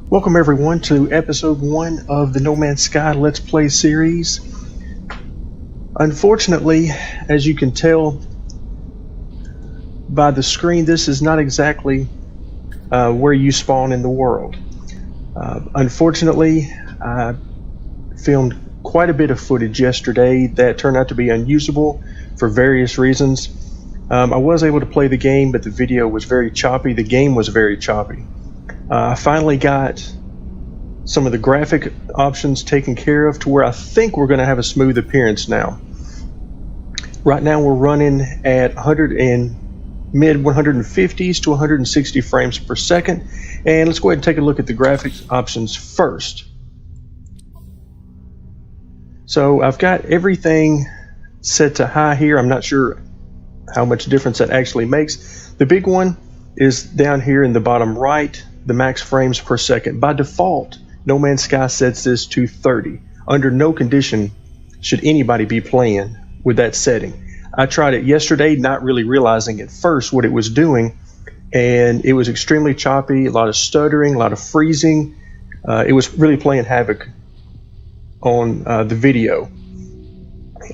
Welcome everyone to episode 1 of the No Man's Sky Let's Play series. Unfortunately, as you can tell by the screen, this is not exactly where you spawn in the world. Unfortunately, I filmed quite a bit of footage yesterday that turned out to be unusable for various reasons. I was able to play the game, but the video was very choppy. The game was very choppy. I finally got some of the graphic options taken care of to where I think we're going to have a smooth appearance now. Right now we're running at mid 150s to 160 frames per second, and let's go ahead and take a look at the graphics options first. So I've got everything set to high here. I'm not sure how much difference that actually makes. The big one is down here in the bottom right, the max frames per second. By default, No Man's Sky sets this to 30. Under no condition should anybody be playing with that setting. I tried it yesterday, not really realizing at first what it was doing, and it was extremely choppy, a lot of stuttering, a lot of freezing. It was really playing havoc on the video.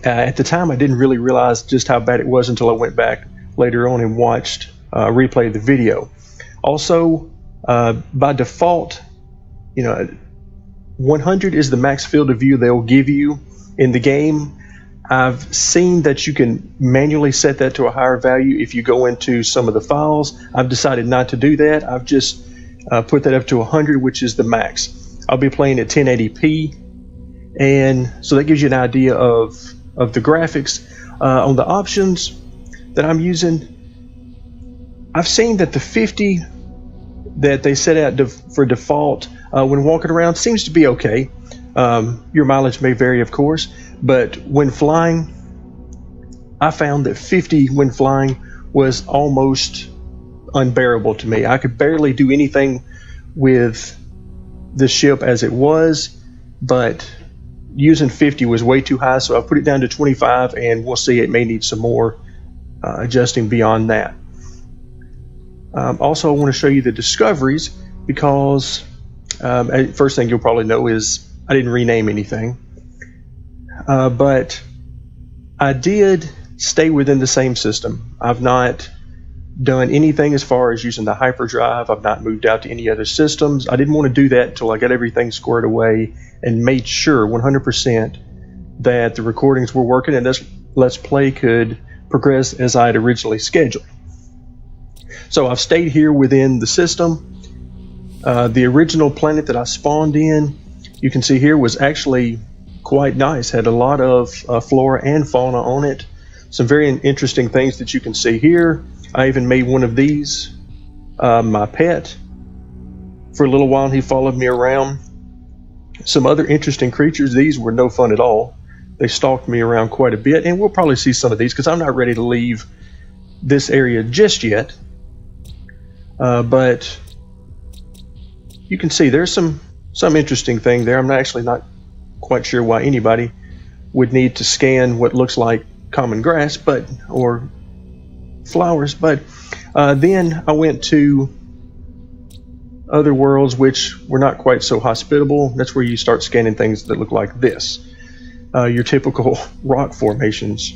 At the time, I didn't really realize just how bad it was until I went back later on and watched replay of the video. Also, by default, 100 is the max field of view they'll give you in the game. I've seen that you can manually set that to a higher value if you go into some of the files. I've decided not to do that. I've just put that up to 100, which is the max. I'll be playing at 1080p, and so that gives you an idea of the graphics. On the options that I'm using, I've seen that the 50 that they set out for default when walking around seems to be okay. Your mileage may vary, of course, but when flying, I found that 50 when flying was almost unbearable to me. I could barely do anything with the ship as it was, but using 50 was way too high, so I put it down to 25, and we'll see, it may need some more adjusting beyond that. Also, I want to show you the discoveries, because first thing you'll probably know is I didn't rename anything, but I did stay within the same system. I've not done anything as far as using the hyperdrive. I've not moved out to any other systems. I didn't want to do that until I got everything squared away and made sure 100% that the recordings were working and this Let's Play could progress as I had originally scheduled. So I've stayed here within the system. The original planet that I spawned in, you can see here, was actually quite nice. Had a lot of flora and fauna on it. Some very interesting things that you can see here. I even made one of these my pet. For a little while he followed me around. Some other interesting creatures. These were no fun at all. They stalked me around quite a bit, and we'll probably see some of these because I'm not ready to leave this area just yet. But you can see there's some interesting thing there. I'm actually not quite sure why anybody would need to scan what looks like common grass, or flowers. But then I went to other worlds which were not quite so hospitable. That's where you start scanning things that look like this, your typical rock formations.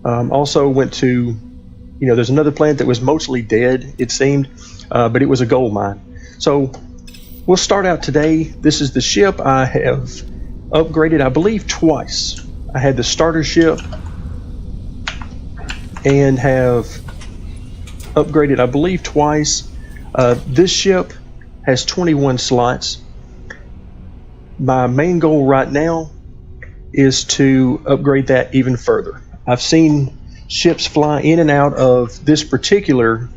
Also went to, there's another planet that was mostly dead, it seemed, but it was a gold mine. So we'll start out today. This is the ship I have upgraded, I believe, twice. I had the starter ship and have upgraded, I believe, twice. This ship has 21 slots. My main goal right now is to upgrade that even further. I've seen ships fly in and out of this particular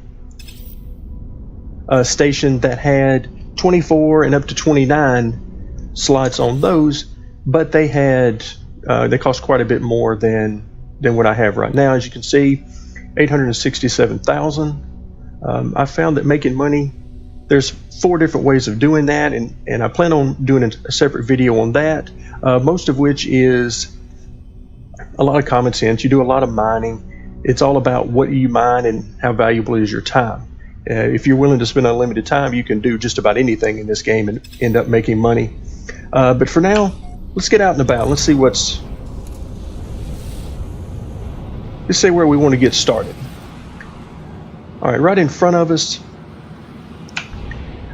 station that had 24 and up to 29 slots on those, but they cost quite a bit more than what I have right now. As you can see, 867,000. I found that making money, there's 4 different ways of doing that, and I plan on doing a separate video on that, most of which is a lot of common sense. You do a lot of mining. It's all about what you mine and how valuable is your time. If you're willing to spend unlimited time, you can do just about anything in this game and end up making money. But for now, let's get out and about. Let's see let's see where we want to get started. All right, right in front of us,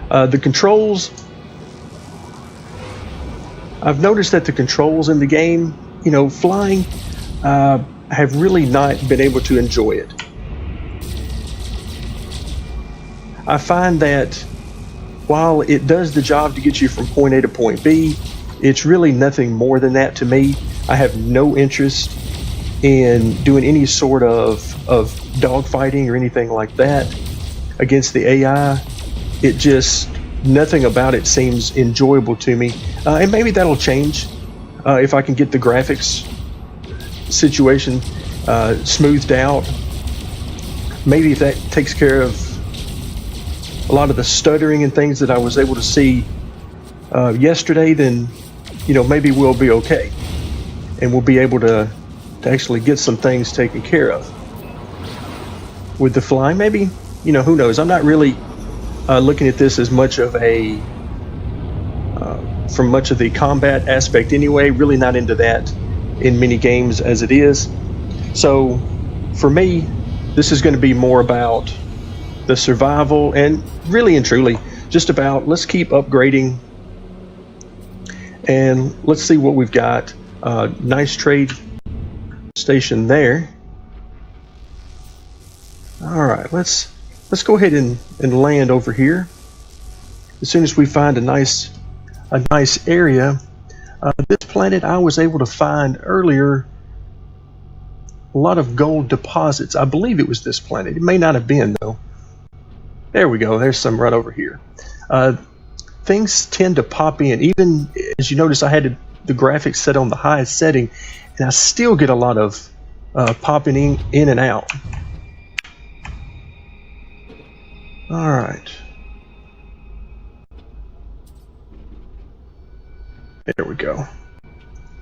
the controls. I've noticed that the controls in the game, flying, have really not been able to enjoy it. I find that while it does the job to get you from point A to point B, it's really nothing more than that to me. I have no interest in doing any sort of dogfighting or anything like that against the AI. It just, nothing about it seems enjoyable to me. And maybe that'll change if I can get the graphics situation smoothed out. Maybe if that takes care of a lot of the stuttering and things that I was able to see yesterday, then maybe we'll be okay, and we'll be able to actually get some things taken care of with the flying. Maybe, who knows? I'm not really looking at this as much of a from much of the combat aspect anyway. Really not into that in many games as it is. So for me, this is going to be more about the survival, and really and truly just about let's keep upgrading and let's see what we've got. Nice trade station there. All right, let's go ahead and land over here as soon as we find a nice area. This planet, I was able to find earlier a lot of gold deposits. I believe it was this planet. It may not have been though. There we go. There's some right over here. Things tend to pop in. Even as you notice, I had the graphics set on the highest setting, and I still get a lot of popping in and out. All right. There we go.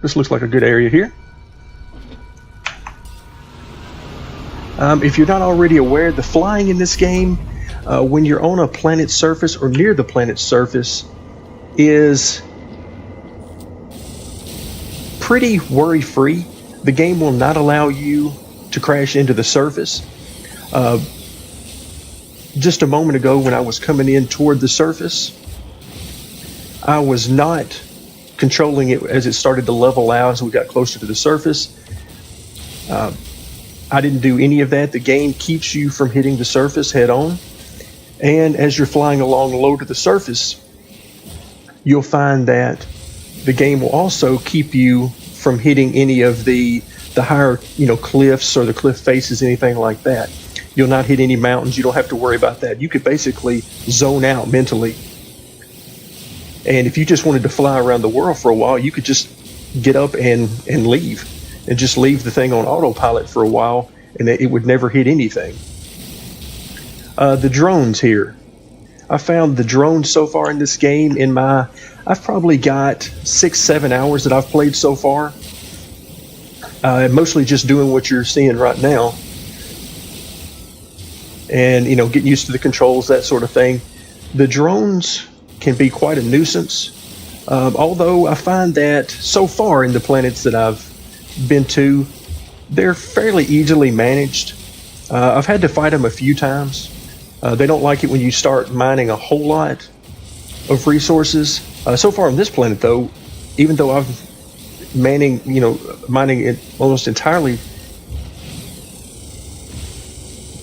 This looks like a good area here. If you're not already aware, the flying in this game, when you're on a planet's surface or near the planet's surface, is pretty worry-free. The game will not allow you to crash into the surface. Just a moment ago when I was coming in toward the surface, I was not controlling it as it started to level out as we got closer to the surface. I didn't do any of that. The game keeps you from hitting the surface head on. And as you're flying along low to the surface, you'll find that the game will also keep you from hitting any of the higher, cliffs or the cliff faces, anything like that. You'll not hit any mountains. You don't have to worry about that. You could basically zone out mentally. And if you just wanted to fly around the world for a while, you could just get up and leave, and just leave the thing on autopilot for a while, and it would never hit anything. The drones here. I found the drones so far in this game I've probably got 6-7 hours that I've played so far. Mostly just doing what you're seeing right now. And, getting used to the controls, that sort of thing. The drones can be quite a nuisance. Although I find that so far in the planets that I've been to, they're fairly easily managed. I've had to fight them a few times. They don't like it when you start mining a whole lot of resources. So far on this planet, though, even though I've mining it almost entirely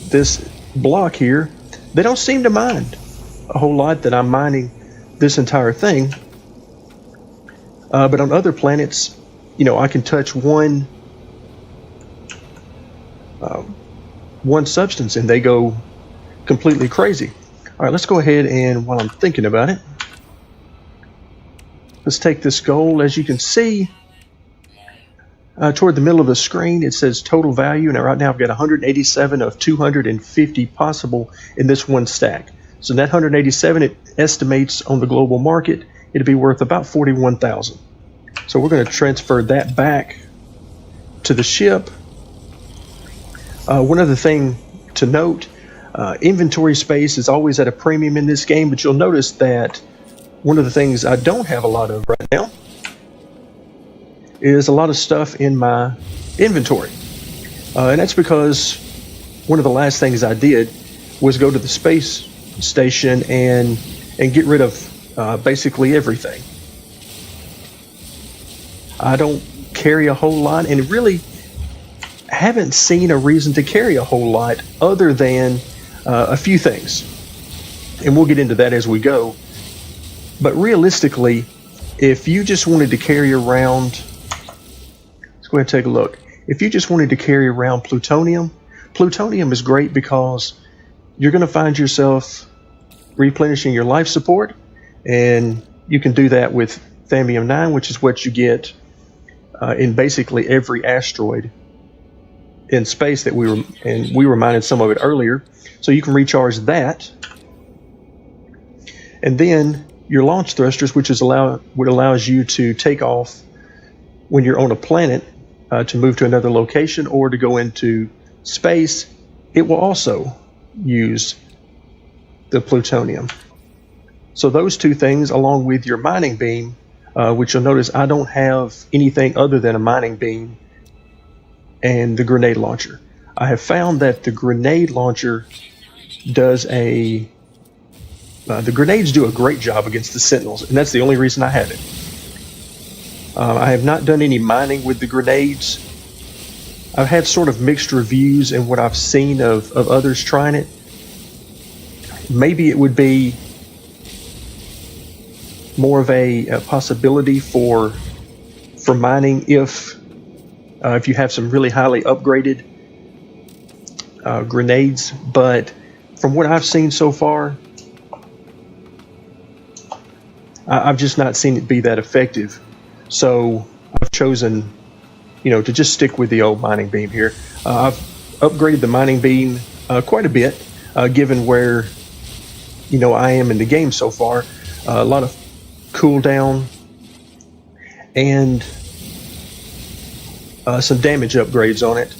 this block here, they don't seem to mind a whole lot that I'm mining this entire thing. But on other planets, I can touch one substance and they go completely crazy. All right, let's go ahead and, while I'm thinking about it, let's take this gold. As you can see, toward the middle of the screen, it says total value. Now, right now, I've got 187 of 250 possible in this one stack. So that 187, it estimates on the global market, it'd be worth about 41,000. So we're going to transfer that back to the ship. One other thing to note, Inventory space is always at a premium in this game, but you'll notice that one of the things I don't have a lot of right now is a lot of stuff in my inventory. And that's because one of the last things I did was go to the space station and get rid of basically everything. I don't carry a whole lot, and really haven't seen a reason to carry a whole lot other than a few things. And we'll get into that as we go. But realistically, if you just wanted to carry around, let's go ahead and take a look. If you just wanted to carry around plutonium, plutonium is great because you're going to find yourself replenishing your life support, and you can do that with Thamium 9, which is what you get in basically every asteroid in space that we were mining some of it earlier. So you can recharge that, and then your launch thrusters, which is what allows you to take off when you're on a planet to move to another location or to go into space. It will also use the plutonium. So those two things, along with your mining beam, which you'll notice I don't have anything other than a mining beam and the grenade launcher. I have found that the grenade launcher does the grenades do a great job against the Sentinels, and that's the only reason I have it. I have not done any mining with the grenades. I've had sort of mixed reviews in what I've seen of others trying it. Maybe it would be more of a possibility for mining if you have some really highly upgraded grenades, but from what I've seen so far, I've just not seen it be that effective. So I've chosen, to just stick with the old mining beam here. I've upgraded the mining beam quite a bit, given where I am in the game so far. A lot of cooldown and some damage upgrades on it.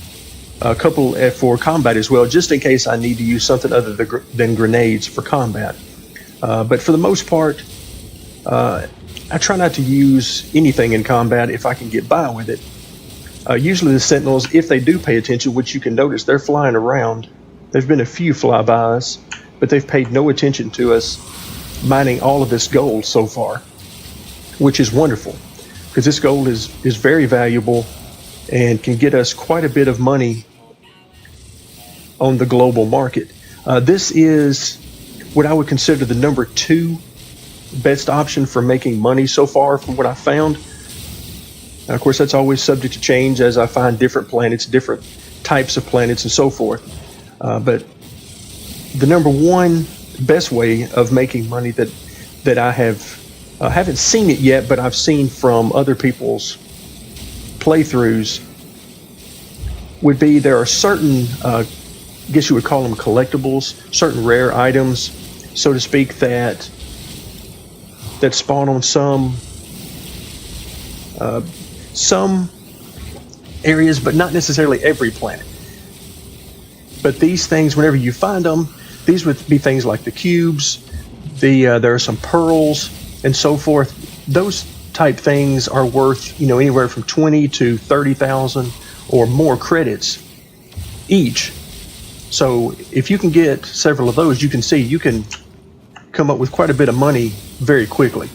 A couple for combat as well, just in case I need to use something other than grenades for combat. But for the most part, I try not to use anything in combat if I can get by with it. Usually the Sentinels, if they do pay attention, which you can notice, they're flying around. There's been a few flybys, but they've paid no attention to us mining all of this gold so far, which is wonderful, because this gold is very valuable and can get us quite a bit of money on the global market. This is what I would consider the number 2 best option for making money so far from what I found. Now, of course, that's always subject to change as I find different planets, different types of planets, and so forth. But the number 1 best way of making money that I haven't seen it yet, but I've seen from other people's playthroughs, would be there are certain, I guess you would call them collectibles, certain rare items, so to speak, that spawn on some areas, but not necessarily every planet. But these things, whenever you find them, these would be things like the cubes, there are some pearls, and so forth. Those type things are worth, anywhere from 20 to 30,000 or more credits each. So if you can get several of those, you can see you can come up with quite a bit of money very quickly.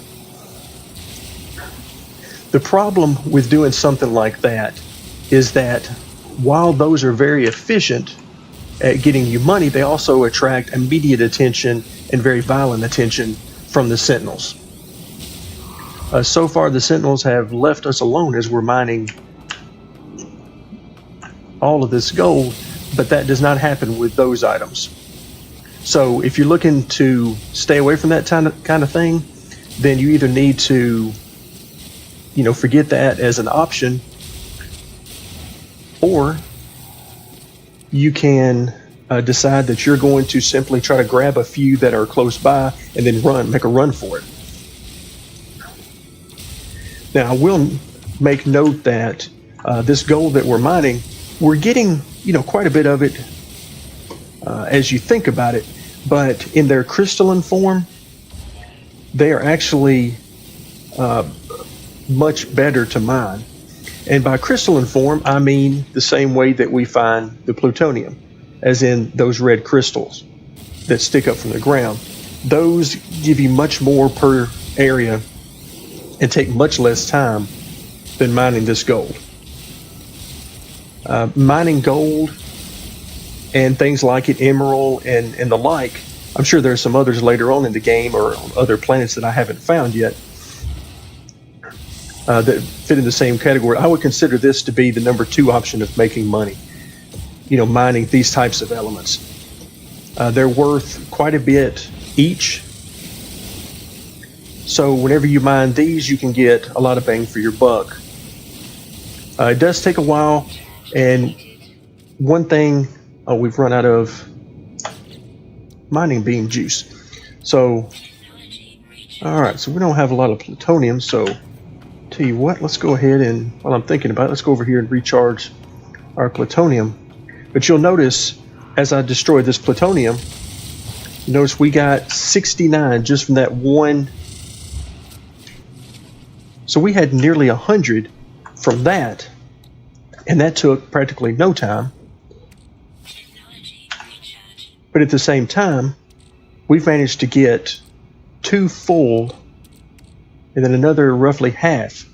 The problem with doing something like that is that while those are very efficient at getting you money, they also attract immediate attention and very violent attention from the Sentinels. So far, the Sentinels have left us alone as we're mining all of this gold, but that does not happen with those items. So if you're looking to stay away from that kind of thing, then you either need to, forget that as an option, or you can decide that you're going to simply try to grab a few that are close by and then make a run for it. Now, I will make note that this gold that we're mining, we're getting, quite a bit of it as you think about it, but in their crystalline form, they are actually much better to mine. And by crystalline form, I mean the same way that we find the plutonium, as in those red crystals that stick up from the ground. Those give you much more per area and take much less time than mining this gold. Mining gold and things like it, emerald and the like, I'm sure there's some others later on in the game or on other planets that I haven't found yet that fit in the same category. I would consider this to be the number 2 option of making money, mining these types of elements. They're worth quite a bit each. So whenever you mine these, you can get a lot of bang for your buck. It does take a while, and one thing, we've run out of mining beam juice. So, alright, so we don't have a lot of plutonium, so tell you what, let's go ahead and, while I'm thinking about it, let's go over here and recharge our plutonium. But you'll notice, as I destroy this plutonium, notice we got 69 just from that one. So we had nearly 100 from that, and that took practically no time. But at the same time, we've managed to get 2 full and then another roughly half.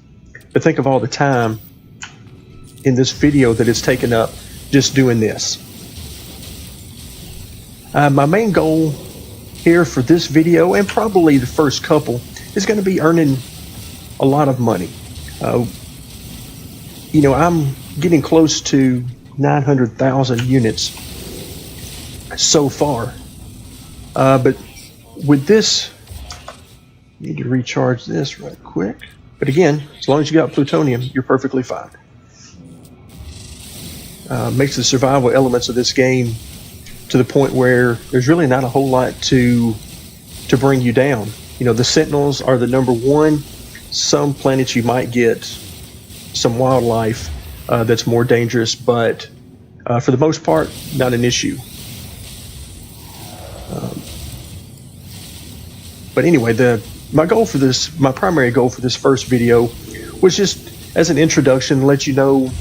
But think of all the time in this video that it's taken up just doing this. My main goal here for this video, and probably the first couple, is going to be earning a lot of money. I'm getting close to 900,000 units so far. But with this, need to recharge this right quick. But again, as long as you got plutonium, you're perfectly fine. Makes the survival elements of this game to the point where there's really not a whole lot to bring you down. The Sentinels are the number 1. Some planets you might get some wildlife that's more dangerous, but for the most part, not an issue. But anyway, my primary goal for this first video was just as an introduction, let you know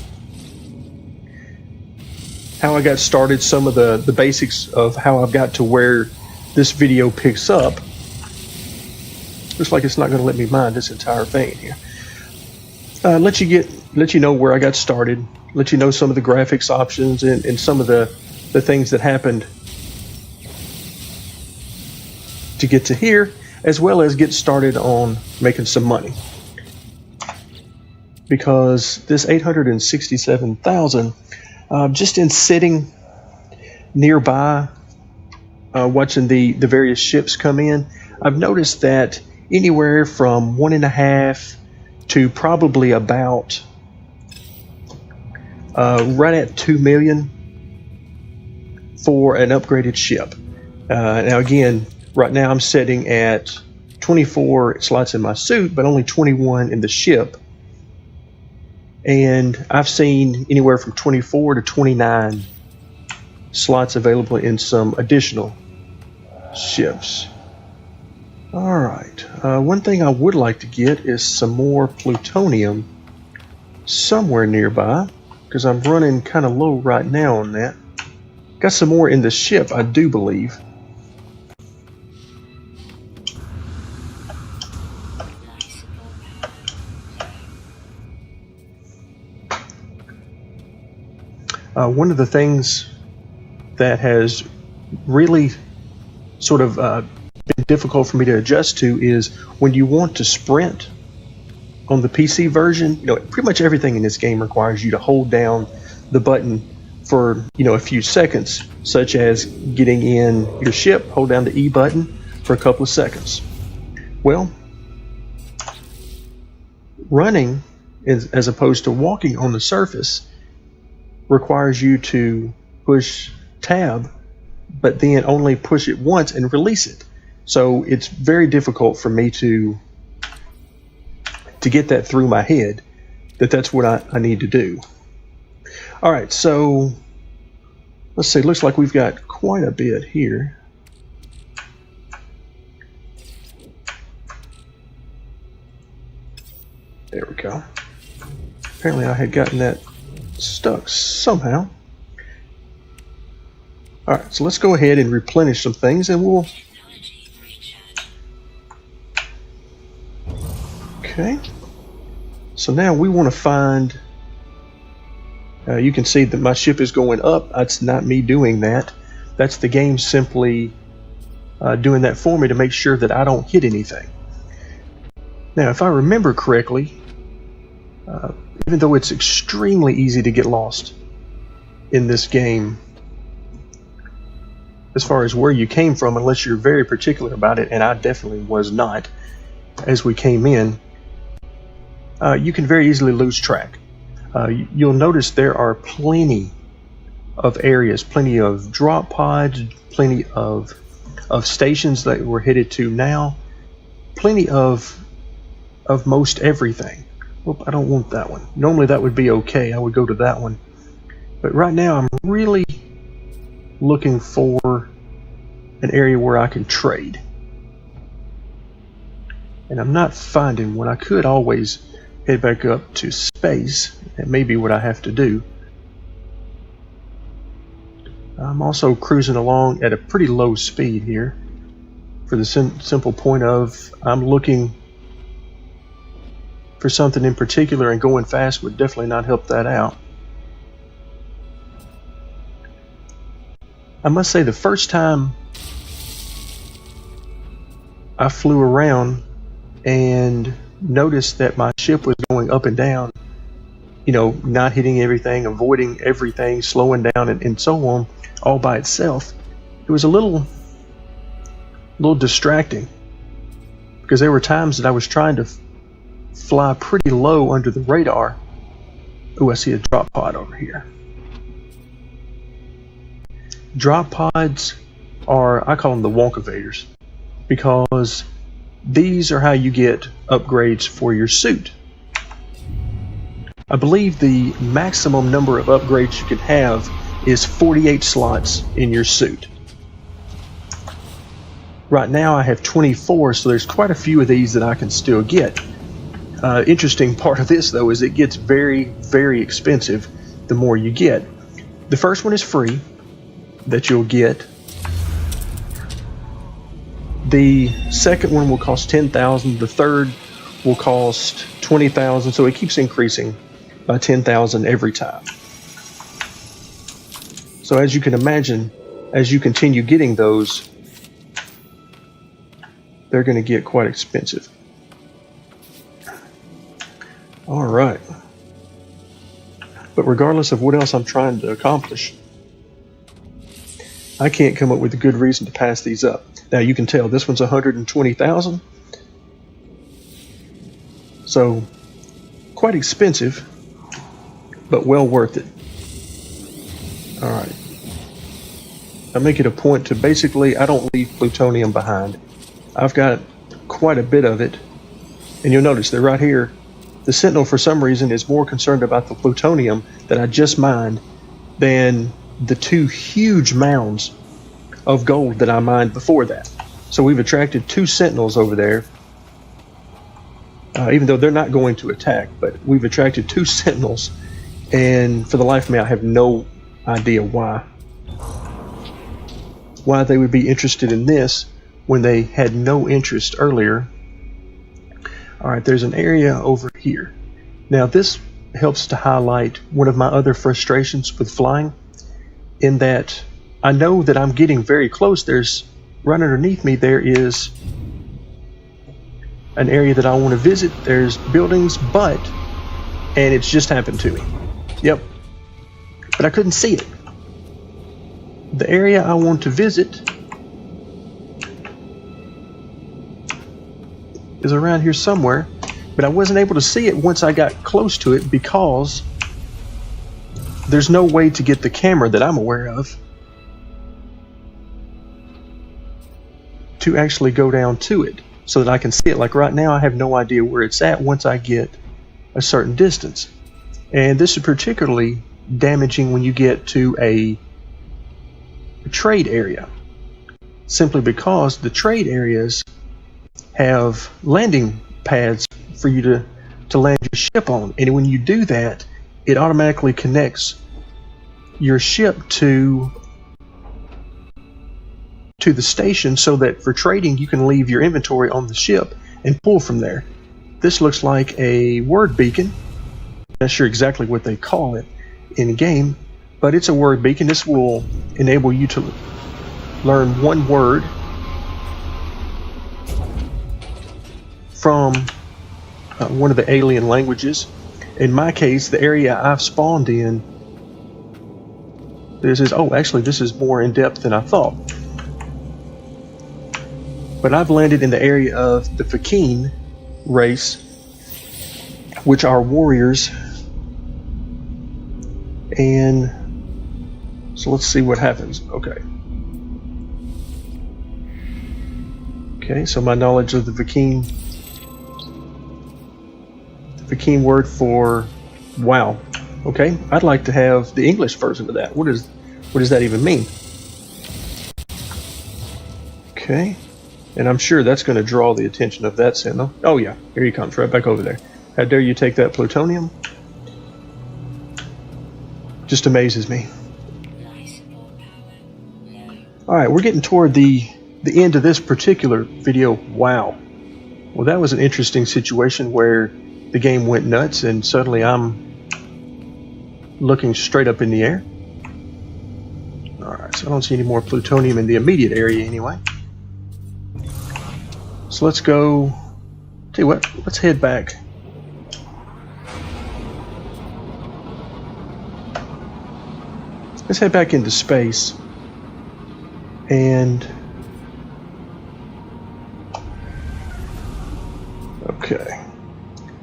how I got started, some of the basics of how I've got to where this video picks up. Looks like it's not going to let me mine this entire thing here. Let you know where I got started, let you know some of the graphics options and some of the things that happened to get to here, as well as get started on making some money. Because this 867,000, just in sitting nearby, watching the various ships come in, I've noticed that anywhere from 1.5 to probably about right at 2 million for an upgraded ship. Now again, right now I'm sitting at 24 slots in my suit, but only 21 in the ship. And I've seen anywhere from 24 to 29 slots available in some additional ships. Alright, one thing I would like to get is some more plutonium somewhere nearby, because I'm running kind of low right now on that. Got some more in the ship, I do believe. One of the things that has really sort of been difficult for me to adjust to is when you want to sprint on the PC version. Pretty much everything in this game requires you to hold down the button for a few seconds, such as getting in your ship, hold down the E button for a couple of seconds. Well, running as opposed to walking on the surface requires you to push tab, but then only push it once and release it. So it's very difficult for me to get that through my head that that's what I need to do. All right, so let's see. Looks like we've got quite a bit here. There we go. Apparently I had gotten that stuck somehow. Alright, so let's go ahead and replenish some things and we'll... Okay. So now we want to find... you can see that my ship is going up. That's not me doing that. That's the game simply doing that for me to make sure that I don't hit anything. Now, if I remember correctly, even though it's extremely easy to get lost in this game, as far as where you came from, unless you're very particular about it, and I definitely was not as we came in, you can very easily lose track. You'll notice there are plenty of areas, plenty of drop pods, plenty of stations that we're headed to now, plenty of most everything. Oop, I don't want that one. Normally that would be okay. I would go to that one. But right now I'm really looking for an area where I can trade. And I'm not finding one. I could always head back up to space. That may be what I have to do. I'm also cruising along at a pretty low speed here for the simple point of I'm looking for something in particular, and going fast would definitely not help that out. I must say the first time I flew around and noticed that my ship was going up and down, you know, not hitting everything, avoiding everything, slowing down, and so on, all by itself, it was a little distracting, because there were times that I was trying to fly pretty low under the radar. Ooh, I see a drop pod over here. Drop pods are, I call them the Wonkavaders, because these are how you get upgrades for your suit. I believe the maximum number of upgrades you can have is 48 slots in your suit. Right now I have 24, so there's quite a few of these that I can still get. Interesting part of this though is it gets very, very expensive the more you get. The first one is free that you'll get. The second one will cost 10,000. The third will cost 20,000. So it keeps increasing by 10,000 every time. So as you can imagine, as you continue getting those, they're going to get quite expensive. All right. But regardless of what else I'm trying to accomplish, I can't come up with a good reason to pass these up. Now you can tell this one's 120,000. So quite expensive, but well worth it. All right. I make it a point to basically, I don't leave plutonium behind. I've got quite a bit of it. And you'll notice they're right here. The Sentinel, for some reason, is more concerned about the plutonium that I just mined than the two huge mounds of gold that I mined before that. So we've attracted two Sentinels over there, even though they're not going to attack, but we've attracted two Sentinels, and for the life of me, I have no idea why they would be interested in this when they had no interest earlier. Alright, there's an area over here. Now this helps to highlight one of my other frustrations with flying, in that I know that I'm getting very close. There's, right underneath me there is an area that I want to visit. There's buildings, and it's just happened to me. Yep. But I couldn't see it. The area I want to visit is around here somewhere, but I wasn't able to see it once I got close to it because there's no way to get the camera that I'm aware of to actually go down to it so that I can see it. Like right now I have no idea where it's at once I get a certain distance. And this is particularly damaging when you get to the trade area, simply because the trade areas have landing pads for you to land your ship on. And when you do that, it automatically connects your ship to the station, so that for trading you can leave your inventory on the ship and pull from there. This looks like a word beacon. I'm not sure exactly what they call it in game, but it's a word beacon. This will enable you to learn one word from one of the alien languages. In my case, the area I've spawned in, this is more in depth than I thought. But I've landed in the area of the Fakine race, which are warriors. And so let's see what happens. Okay, so my knowledge of the Fakine word for wow. Okay, I'd like to have the English version of that. What does that even mean? Okay. And I'm sure that's going to draw the attention of that sentinel. Oh yeah, here he comes, right back over there. How dare you take that plutonium? Just amazes me. Alright, we're getting toward the end of this particular video. Wow. Well, that was an interesting situation where the game went nuts and suddenly I'm looking straight up in the air. Alright, so I don't see any more plutonium in the immediate area anyway. So let's go, tell you what, let's head back. Let's head back into space. And okay.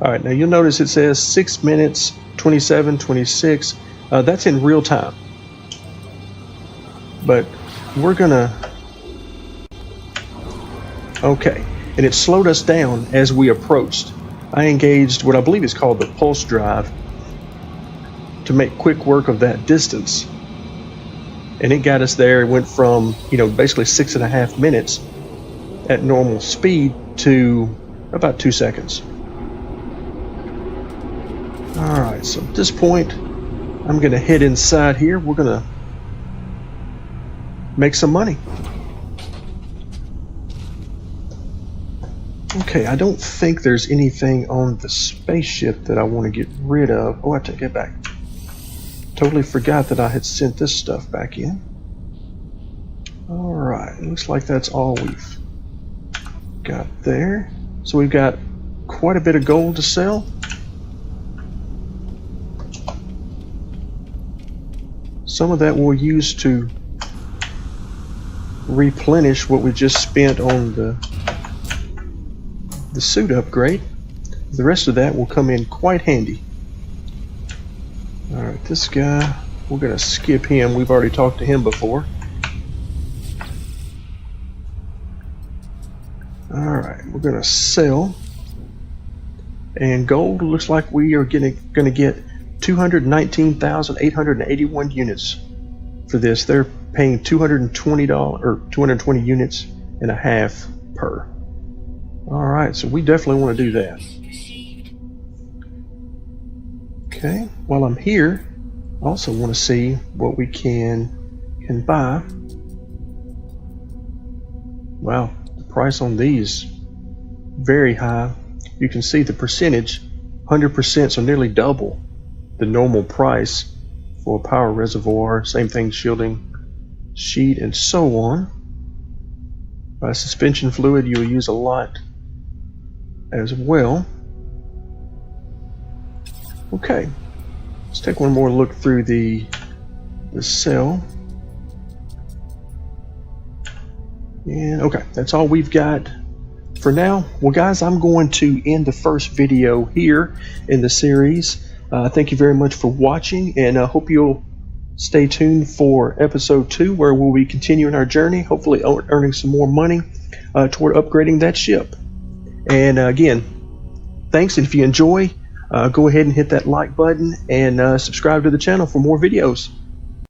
Alright, now you'll notice it says 6 minutes 27, 26. That's in real time. But we're gonna, okay. And it slowed us down as we approached. I engaged what I believe is called the pulse drive to make quick work of that distance. And it got us there. It went from, basically 6.5 minutes at normal speed to about 2 seconds. Alright, so at this point, I'm going to head inside here. We're going to make some money. Okay, I don't think there's anything on the spaceship that I want to get rid of. Oh, I take it back. Totally forgot that I had sent this stuff back in. Alright, looks like that's all we've got there. So we've got quite a bit of gold to sell. Some of that we'll use to replenish what we just spent on the suit upgrade. The rest of that will come in quite handy. Alright, this guy, we're going to skip him. We've already talked to him before. Alright, we're going to sell. And gold looks like we are going to get 219,881 units for this. They're paying $220 or 220 units and a half per. Alright, so we definitely want to do that. Okay, while I'm here, I also want to see what we can buy. Wow, the price on these, very high. You can see the percentage, 100%, so nearly double the normal price for a power reservoir. Same thing, shielding sheet, and so on. Suspension fluid you will use a lot as well. Okay, let's take one more look through the cell. And okay, that's all we've got for now. Well guys, I'm going to end the first video here in the series. Thank you very much for watching, and I hope you'll stay tuned for episode 2, where we'll be continuing our journey, hopefully earning some more money toward upgrading that ship. And again, thanks, and if you enjoy, go ahead and hit that like button and subscribe to the channel for more videos.